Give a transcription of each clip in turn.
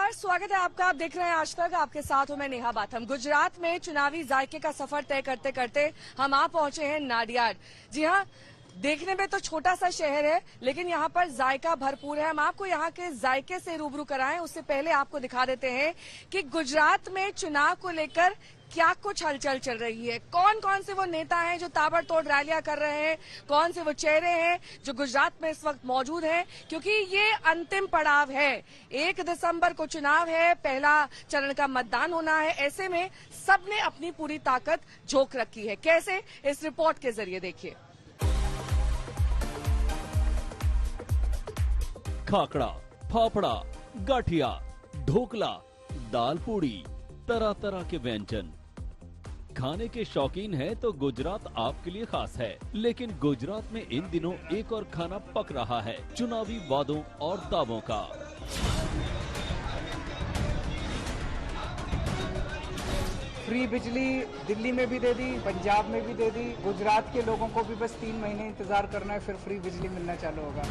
नमस्कार, स्वागत है आपका। आप देख रहे हैं आज तक, आपके साथ हूं मैं नेहा बाथम। गुजरात में चुनावी जायके का सफर तय करते करते हम आ पहुंचे हैं नाडियाड। जी हां, देखने में तो छोटा सा शहर है, लेकिन यहाँ पर जायका भरपूर है। हम आपको यहाँ के जायके से रूबरू कराएं, उससे पहले आपको दिखा देते हैं कि गुजरात में चुनाव को लेकर क्या कुछ हलचल चल रही है। कौन कौन से वो नेता हैं जो ताबड़तोड़ रैलियां कर रहे हैं, कौन से वो चेहरे हैं जो गुजरात में इस वक्त मौजूद हैं, क्योंकि ये अंतिम पड़ाव है। 1 दिसंबर को चुनाव है, पहला चरण का मतदान होना है। ऐसे में सबने अपनी पूरी ताकत झोंक रखी है। कैसे, इस रिपोर्ट के जरिए देखिए। खाकड़ा, फाफड़ा, गाठिया, ढोकला, दाल पूड़ी, तरह तरह के व्यंजन। खाने के शौकीन हैं तो गुजरात आपके लिए खास है, लेकिन गुजरात में इन दिनों एक और खाना पक रहा है, चुनावी वादों और दावों का। फ्री बिजली दिल्ली में भी दे दी, पंजाब में भी दे दी। गुजरात के लोगों को भी बस 3 महीने इंतजार करना है, फिर फ्री बिजली मिलना चालू होगा।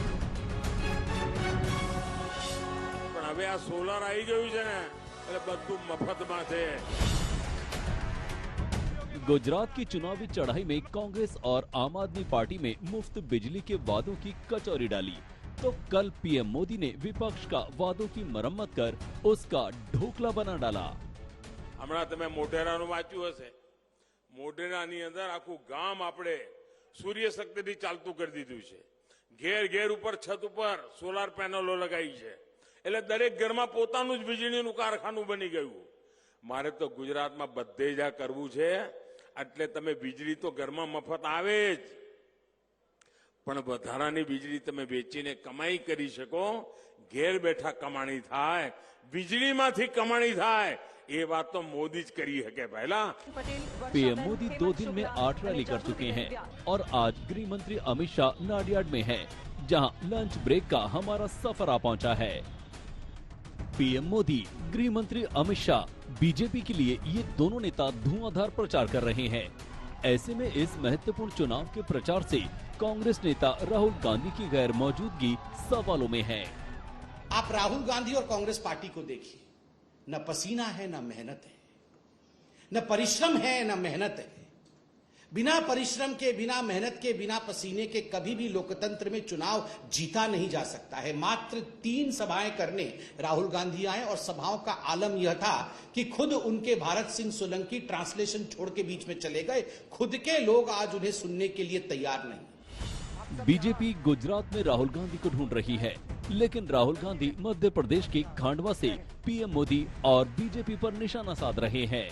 પણ હવે આ સોલાર આવી ગયું છે ને, એટલે બધું મફતમાં છે। गुजरात की चुनावी चढ़ाई में कांग्रेस और आम आदमी पार्टी में मुफ्त बिजली के वादों की कचौरी डाली, तो कल पीएम मोदी ने विपक्ष का वादों की मरम्मत कर उसका ढोकला बना डाला। હમણાં તમે મોઢેરાનું વાંચ્યું હશે। મોઢેરાની અંદર આખું ગામ આપણે સૂર્ય શક્તિથી ચાલતું કરી દીધું છે। ઘેર ઘેર ઉપર છત ઉપર સોલાર પેનલો લગાવી છે, એટલે દરેક ઘરમાં પોતાનું જ વીજળીનું કારખાનું બની ગયું। મારે તો ગુજરાતમાં બધે જ આ કરવું છે, એટલે તમે વીજળી તો ઘરમાં મફત આવે જ, પણ વધારાની વીજળી તમે વેચીને કમાઈ કરી શકો, ઘેર બેઠા કમાણી થાય, વીજળીમાંથી કમાણી થાય, ये बात तो मोदी ज करी है। पहला पीएम मोदी 2 दिन में 8 रैली कर चुके हैं और आज गृह मंत्री अमित शाह नाडियाड में हैं, जहां लंच ब्रेक का हमारा सफर आ पहुंचा है। पीएम मोदी, गृह मंत्री अमित शाह, बीजेपी के लिए ये दोनों नेता धुआंधार प्रचार कर रहे हैं। ऐसे में इस महत्वपूर्ण चुनाव के प्रचार से कांग्रेस नेता राहुल गांधी की गैर मौजूदगी सवालों में है। आप राहुल गांधी और कांग्रेस पार्टी को देखिए, न पसीना है न मेहनत है, न परिश्रम है न मेहनत है। बिना परिश्रम के, बिना मेहनत के, बिना पसीने के कभी भी लोकतंत्र में चुनाव जीता नहीं जा सकता है। मात्र 3 सभाएं करने राहुल गांधी आए और सभाओं का आलम यह था कि खुद उनके भारत सिंह सोलंकी ट्रांसलेशन छोड़ के बीच में चले गए। खुद के लोग आज उन्हें सुनने के लिए तैयार नहीं। बीजेपी गुजरात में राहुल गांधी को ढूंढ रही है, लेकिन राहुल गांधी मध्य प्रदेश के खांडवा से पीएम मोदी और बीजेपी पर निशाना साध रहे हैं।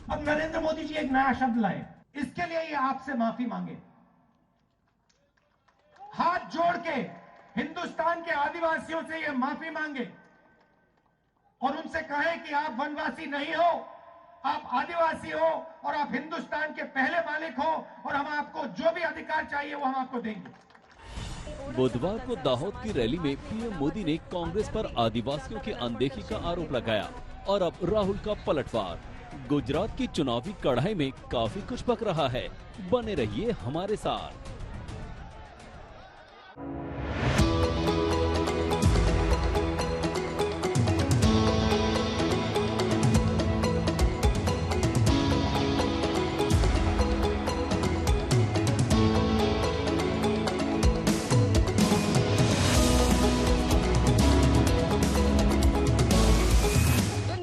अब नरेंद्र मोदी जी एक नया शब्द लाए, इसके लिए ये आपसे माफी मांगे। हाथ जोड़ के हिंदुस्तान के आदिवासियों से ये माफी मांगे और उनसे कहे कि आप वनवासी नहीं हो, आप आदिवासी हो और आप हिंदुस्तान के पहले मालिक हो, और हम आपको जो भी अधिकार चाहिए वो हम आपको देंगे। बुधवार को दाहोद की रैली में पीएम मोदी ने कांग्रेस पर आदिवासियों की अनदेखी का आरोप लगाया और अब राहुल का पलटवार। गुजरात की चुनावी कढ़ाई में काफी कुछ पक रहा है, बने रहिए हमारे साथ।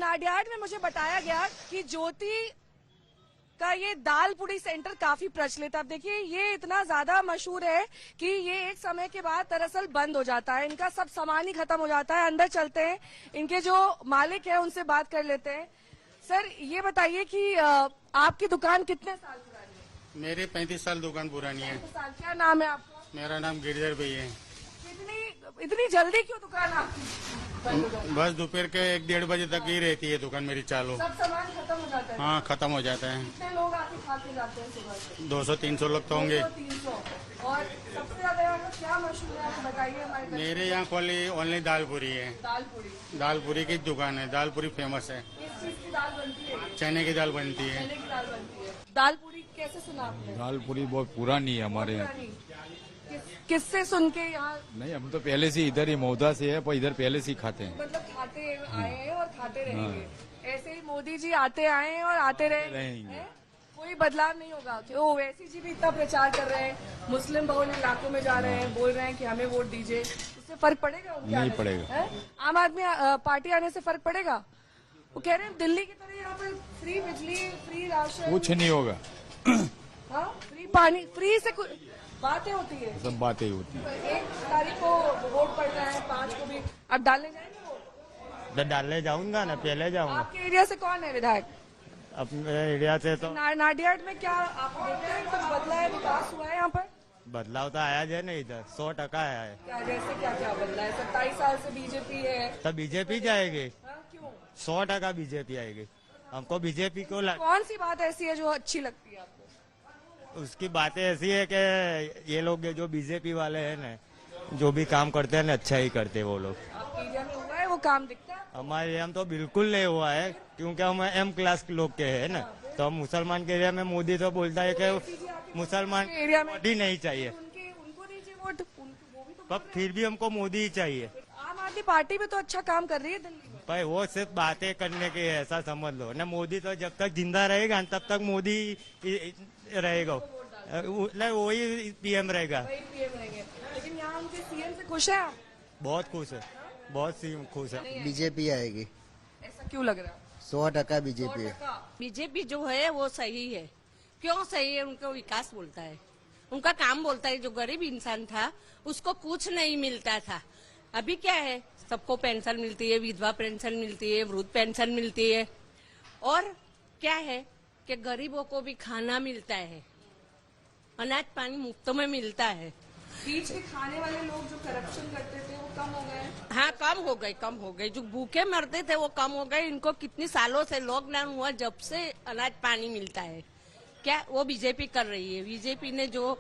नाडियाड में मुझे बताया गया कि ज्योति का ये दाल पूड़ी सेंटर काफी प्रचलित है। अब देखिए, ये इतना ज्यादा मशहूर है कि ये एक समय के बाद दरअसल बंद हो जाता है, इनका सब सामान ही खत्म हो जाता है। अंदर चलते हैं, इनके जो मालिक है उनसे बात कर लेते हैं। सर, ये बताइए कि आपकी दुकान कितने साल पुरानी है? मेरी 35 साल दुकान पुरानी है। 35 साल। क्या नाम है आपका? मेरा नाम गिरिधर भाई है। इतनी जल्दी क्यों दुकान आपकी? बस दोपहर के 1-1:30 बजे तक ही रहती है दुकान मेरी चालू। सब सामान खत्म हो जाता है? हाँ, खत्म हो जाता है। कितने लोग आके खा के जाते हैं सुबह से? 200-300 लोग तो होंगे। 200-300। और सबसे ज्यादा यहाँ का क्या मशहूर है, आप बताइए हमारे। मेरे यहाँ ओनली दाल पूरी है। दाल पूरी की दुकान है, दाल पूरी फेमस है। किस चीज की दाल बनती है? चने की दाल बनती है। चने की दाल बनती है। दाल पूरी कैसे सुना आपने? दाल पूरी बहुत पुरानी है हमारे यहाँ। किससे सुन के यहाँ नहीं, हम तो पहले से इधर ही मौदा से है, पर इधर पहले से ही खाते हैं। मतलब खाते आए हैं और खाते रहेंगे। ऐसे ही मोदी जी आते आए हैं और आते रहेंगे। हैं? कोई बदलाव नहीं होगा। ओ वैसी जी भी इतना प्रचार कर रहे हैं, मुस्लिम बहुल इलाकों में जा रहे हैं, बोल रहे हैं कि हमें वोट दीजिए, उससे फर्क पड़ेगा? नहीं पड़ेगा। है? आम आदमी पार्टी आने से फर्क पड़ेगा? वो कह रहे हैं दिल्ली की तरह यहाँ पर फ्री बिजली, फ्री राशन, कुछ नहीं होगा। हाँ, फ्री पानी, फ्री से कुछ बातें होती है, सब बातें होती है। 1 तारीख को वोट पड़ना है, 5 को भी। अब डालने जाएंगे वोट? तो डालने जाऊंगा ना, पहले जाऊंगा। आपके एरिया से कौन है विधायक? अपने एरिया से तो नाडियाड में क्या आप देखते हैं कुछ बदला है, विकास हुआ है यहाँ पर? बदलाव तो आया है ना, इधर 100% आया है। क्या जैसे क्या क्या बदला है? 27 साल से बीजेपी है। तो बीजेपी जाएगी, हाँ, क्यों? 100% बीजेपी आएगी। हमको बीजेपी को कौन सी बात ऐसी है जो अच्छी लगती है आपको? उसकी बातें ऐसी है कि ये लोग जो बीजेपी वाले हैं ना, जो भी काम करते हैं ना, अच्छा ही करते हैं वो लोग। आपके एरिया में हुआ है वो काम, दिखता है? हमारे एरिया में तो बिल्कुल नहीं हुआ है, क्योंकि हम M क्लास के लोग के हैं ना। तो हम मुसलमान के एरिया में मोदी तो बोलता है कि मुसलमान एरिया में वोट ही नहीं चाहिए, उनको दीजिए वोट, वो भी तो। पर फिर भी हमको मोदी ही चाहिए। आम आदमी पार्टी भी तो अच्छा काम कर रही है दिल्ली में। भाई वो सिर्फ बातें करने के है, ऐसा समझ लो ना। मोदी तो जब तक जिंदा रहेगा तब तक मोदी रहेगा, वही PM रहेगा। वही PM रहेंगे। लेकिन यहाँ उनके CM से खुश है आप? बहुत खुश है, बहुत खुश है। बीजेपी आएगी। ऐसा क्यों लग रहा है? 100% बीजेपी है। बीजेपी जो है वो सही है। क्यों सही है? उनका विकास बोलता है, उनका काम बोलता है। जो गरीब इंसान था उसको कुछ नहीं मिलता था, अभी क्या है, सबको पेंशन मिलती है, विधवा पेंशन मिलती है, वृद्ध पेंशन मिलती है। और क्या है कि गरीबों को भी खाना मिलता है, अनाज पानी मुफ्त में मिलता है। बीच के खाने वाले लोग जो करप्शन करते थे वो कम हो गए? हाँ, कम हो गए। जो भूखे मरते थे वो कम हो गए। इनको कितनी सालों से लॉकडाउन हुआ, जब से अनाज पानी मिलता है। क्या वो बीजेपी कर रही है? बीजेपी ने जो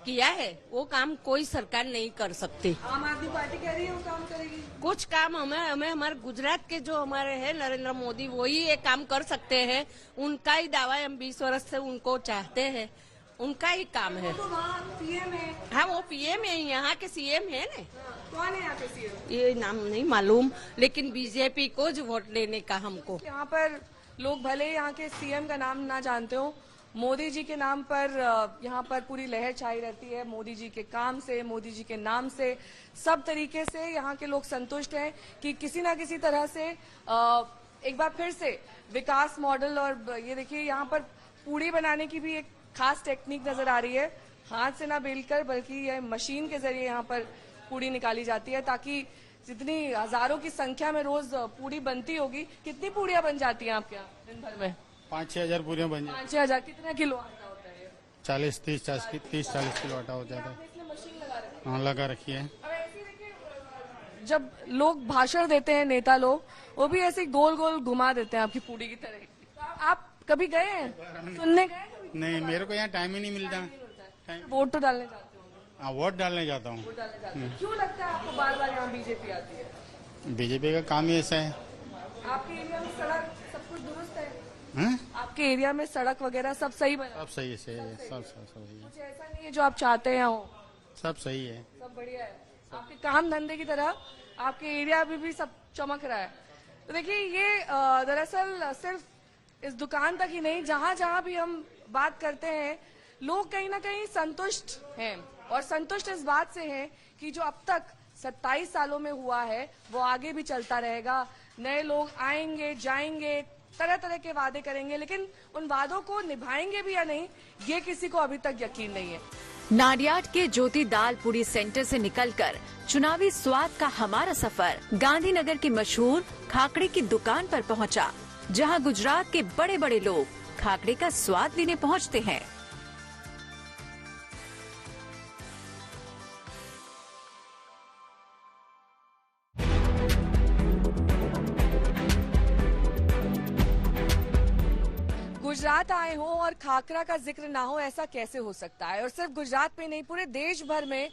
किया है वो काम कोई सरकार नहीं कर सकती। आम आदमी पार्टी कह रही है वो काम करेगी। कुछ काम हमें हमारे गुजरात के जो हमारे हैं नरेंद्र मोदी, वही ये काम कर सकते हैं। उनका ही दावा है, हम 20 वर्ष से उनको चाहते हैं, उनका ही काम है। तो वहाँ PM है। हाँ, वो PM है, यहाँ के CM है ना। कौन है यहाँ पे CM? ये नाम नहीं मालूम, लेकिन बीजेपी को जो वोट लेने का हमको। यहाँ पर लोग भले यहाँ के CM का नाम ना जानते हो, मोदी जी के नाम पर यहाँ पर पूरी लहर छाई रहती है। मोदी जी के काम से, मोदी जी के नाम से, सब तरीके से यहाँ के लोग संतुष्ट हैं कि किसी ना किसी तरह से एक बार फिर से विकास मॉडल। और ये देखिए यहाँ पर पूड़ी बनाने की भी एक खास टेक्निक नजर आ रही है। हाथ से ना बेलकर बल्कि ये मशीन के जरिए यहाँ पर पूड़ी निकाली जाती है, ताकि जितनी हजारों की संख्या में रोज पूड़ी बनती होगी। कितनी पूड़ियाँ बन जाती हैं आपके यहाँ दिन भर में? 5-6 हजार पूरियां बन जाती। 5-6 हजार। कितना किलो आटा होता है? 30-40 किलो आटा हो जाता है। इसमें मशीन लगा रखी है। हाँ, लगा रखी है। अब ऐसे ही देखिए, जब लोग भाषण देते हैं, नेता लोग, वो भी ऐसे गोल गोल घुमा देते हैं आपकी पूड़ी की तरह। तो आप कभी गए हैं सुनने? गए कभी? नहीं, मेरे को यहाँ टाइम ही नहीं मिलता। वोट तो डालने जाते हो? हाँ, वोट डालने जाता हूँ। वोट डालने जाते हो। क्यों लगता है आपको बार बार यहाँ बीजेपी आती है? बीजेपी का काम ही ऐसा है। आपके एरिया में सड़क सब कुछ दुरुस्त है? हाँ? आपके एरिया में सड़क वगैरह सब सही बना? सब सही है, सब सही है। कुछ ऐसा नहीं है जो आप चाहते हैं हो? सब सही है। सब बढ़िया है। आपके काम धंधे की तरह आपके एरिया में भी सब चमक रहा है। तो देखिए, ये दरअसल सिर्फ इस दुकान तक ही नहीं, जहां जहां भी हम बात करते हैं, लोग कहीं ना कहीं संतुष्ट हैं। और संतुष्ट इस बात से हैं कि जो अब तक 27 सालों में हुआ है वो आगे भी चलता रहेगा। नए लोग आएंगे, जाएंगे, तरह तरह के वादे करेंगे, लेकिन उन वादों को निभाएंगे भी या नहीं, ये किसी को अभी तक यकीन नहीं है। नाडियाड के ज्योति दाल पूरी सेंटर से निकलकर चुनावी स्वाद का हमारा सफर गांधीनगर की मशहूर खाकड़े की दुकान पर पहुंचा, जहां गुजरात के बड़े बड़े लोग खाकड़े का स्वाद लेने पहुंचते हैं। गुजरात आए हो और खाकरा का जिक्र ना हो, ऐसा कैसे हो सकता है? और सिर्फ गुजरात में नहीं, पूरे देश भर में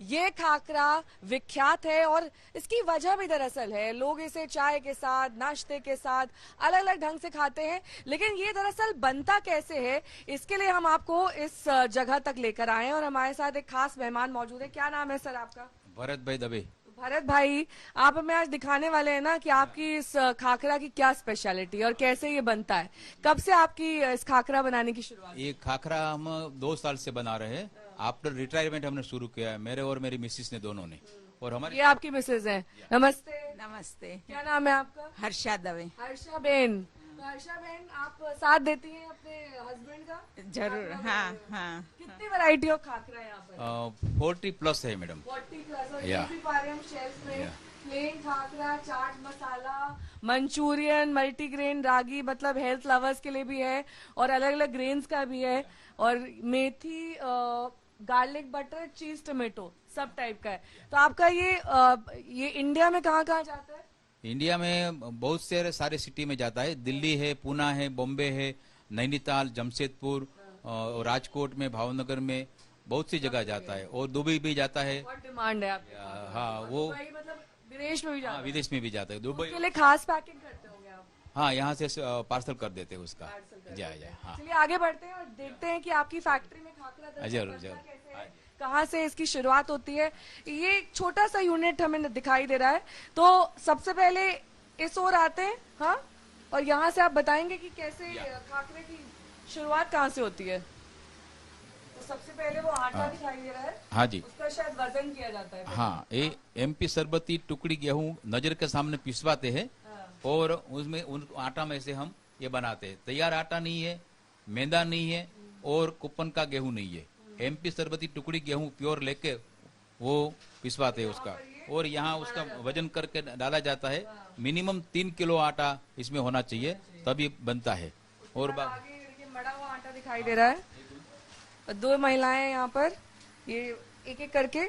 ये खाकरा विख्यात है और इसकी वजह भी दरअसल है, लोग इसे चाय के साथ, नाश्ते के साथ अलग अलग ढंग से खाते हैं, लेकिन ये दरअसल बनता कैसे है इसके लिए हम आपको इस जगह तक लेकर आए हैं और हमारे साथ एक खास मेहमान मौजूद है। क्या नाम है सर आपका? भरत भाई दबे। भरत भाई, आप हमें आज दिखाने वाले हैं ना कि आपकी इस खाकरा की क्या स्पेशलिटी और कैसे ये बनता है। कब से आपकी इस खाकरा बनाने की शुरुआत? ये खाखरा हम 2 साल से बना रहे हैं। आफ्टर रिटायरमेंट हमने शुरू किया है, मेरे और मेरी मिसिस ने दोनों ने। और हमारे ये आपकी मिसेज है। नमस्ते। नमस्ते। क्या नाम है आपका? हर्षा दवे। हर्षा बेन। हर्षा बेन, आप साथ देती हैं अपने हस्बैंड का? जरूर। हाँ हाँ। कितनी वैरायटी ऑफ खाकरा है यहाँ पर? 40 प्लस है मैडम। 40 प्लस। और या। ये भी पा रहे हैं हम शेल्फ में, plane khakhra, chaat masala, Manchurian, multigrain, रागी, मतलब हेल्थ लवर्स के लिए भी है और अलग अलग ग्रेन्स का भी है और मेथी, गार्लिक बटर, चीज, टोमेटो सब टाइप का है। तो आपका ये इंडिया में कहाँ कहाँ जाता है? इंडिया में बहुत से सारे सिटी में जाता है। दिल्ली है, पूना है, बॉम्बे है, नैनीताल, जमशेदपुर, राजकोट में, भावनगर में बहुत सी जगह जाता है और दुबई भी जाता है। बहुत डिमांड है आपकी। हाँ, वो मतलब विदेश में भी जाता है? विदेश में भी जाता है। दुबई के लिए खास पैकिंग करते होंगे आप? हाँ, यहाँ से पार्सल कर देते हैं उसका। जाए। हाँ, चलिए आगे बढ़ते हैं और देखते हैं कि आपकी फैक्ट्री में खाकरा जरूर। कहाँ से इसकी शुरुआत होती है। ये एक छोटा सा यूनिट हमें दिखाई दे रहा है। तो सबसे पहले इस ओर आते हैं। हाँ, और यहाँ से आप बताएंगे कि कैसे खाकरे की शुरुआत कहाँ से होती है। तो सबसे पहले वो आटा दिखाई दे रहा है। हाँ जी, उसका शायद वजन किया जाता है। हाँ, ये MP सरबती टुकड़ी गेहूं नजर के सामने पिसवाते हैं और उसमें उन आटा में से हम ये बनाते हैं। तैयार आटा नहीं है, मैदा नहीं है और कुपन का गेहूं नहीं है। MP सरबती टुकड़ी गेहूं प्योर लेके वो पिसवाते हैं उसका और यहाँ उसका वजन करके डाला जाता है। मिनिमम 3 किलो आटा इसमें होना चाहिए तभी बनता है। और मड़ा हुआ आटा दिखाई दे रहा है। 2 महिलाएं यहाँ पर ये एक एक करके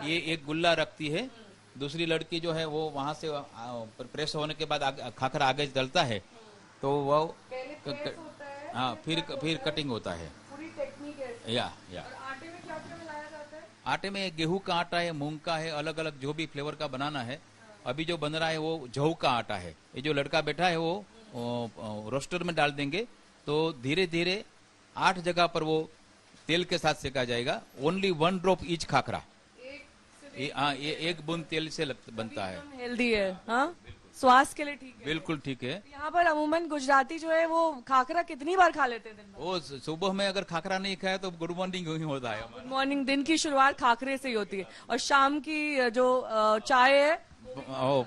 ये एक गुल्ला रखती है, दूसरी लड़की जो है वो वहाँ से प्रेस होने के बाद खाखरा आगे डलता है तो वो हाँ फिर कटिंग होता है। या आटे में क्या क्या मिलाया जाता है? आटे में गेहूं का आटा है, मूंग का है, अलग अलग जो भी फ्लेवर का बनाना है। अभी जो बन रहा है वो जौ का आटा है। ये जो लड़का बैठा है वो रोस्टर में डाल देंगे तो धीरे धीरे 8 जगह पर वो तेल के साथ सेका जाएगा। ओनली 1 ड्रॉप ईच खाखरा, ये 1 बूंद तेल से बनता है। हेल्दी है। हाँ, स्वास्थ्य के लिए ठीक है। बिल्कुल ठीक है। यहाँ पर अमूमन गुजराती जो है वो खाकरा कितनी बार खा लेते हैं दिन में? वो सुबह में अगर खाकरा नहीं खाया तो गुड मॉर्निंग ही होता है। गुड मॉर्निंग, दिन की शुरुआत खाकरे से ही होती है। और शाम की जो चाय है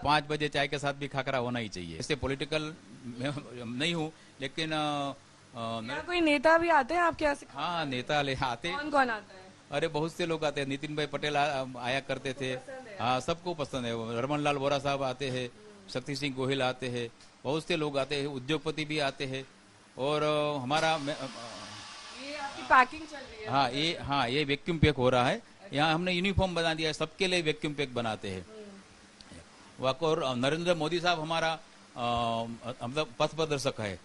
5 बजे चाय के साथ भी खाकरा होना ही चाहिए। इससे पॉलिटिकल नहीं हूँ लेकिन कोई नेता भी आते हैं आपके यहाँ से? हाँ, नेता आते। कौन कौन आता है? अरे बहुत से लोग आते हैं। नितिन भाई पटेल आया करते थे। हाँ, सबको पसंद है। रमन लाल वोरा साहब आते हैं, शक्ति सिंह गोहिल आते हैं, बहुत से लोग आते हैं, उद्योगपति भी आते हैं। और हमारा ये आपकी पैकिंग चल रही है? हाँ, ये वैक्यूम पैक हो रहा है। यहाँ हमने यूनिफॉर्म बना दिया है, सबके लिए वैक्यूम पैक बनाते हैं। और नरेंद्र मोदी साहब हमारा मतलब पथ प्रदर्शक है।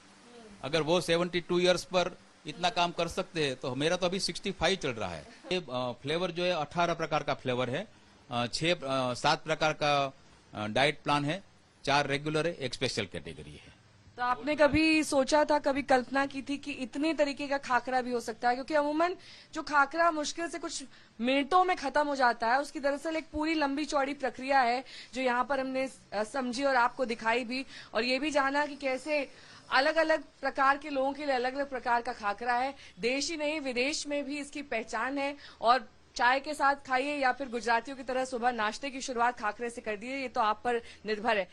अगर वो 72 इयर्स पर इतना काम कर सकते हैं तो मेरा तो अभी 65 चल रहा है। ये फ्लेवर जो है 18 प्रकार का फ्लेवर है, 7 प्रकार का डाइट प्लान है, 4 रेगुलर है, 1 स्पेशल कैटेगरी है। तो आपने कभी सोचा था, कभी कल्पना की थी कि इतने तरीके का खाकरा भी हो सकता है? क्योंकि अमूमन जो खाकरा मुश्किल से कुछ मिनटों में खत्म हो जाता है, उसकी दरअसल एक पूरी लंबी चौड़ी प्रक्रिया है जो यहाँ पर हमने समझी और आपको दिखाई भी, और ये भी जाना कि कैसे अलग अलग प्रकार के लोगों के लिए अलग अलग प्रकार का खाकरा है। देश ही नहीं, विदेश में भी इसकी पहचान है। और चाय के साथ खाइए या फिर गुजरातियों की तरह सुबह नाश्ते की शुरुआत खाकरे से कर दिए, ये तो आप पर निर्भर है।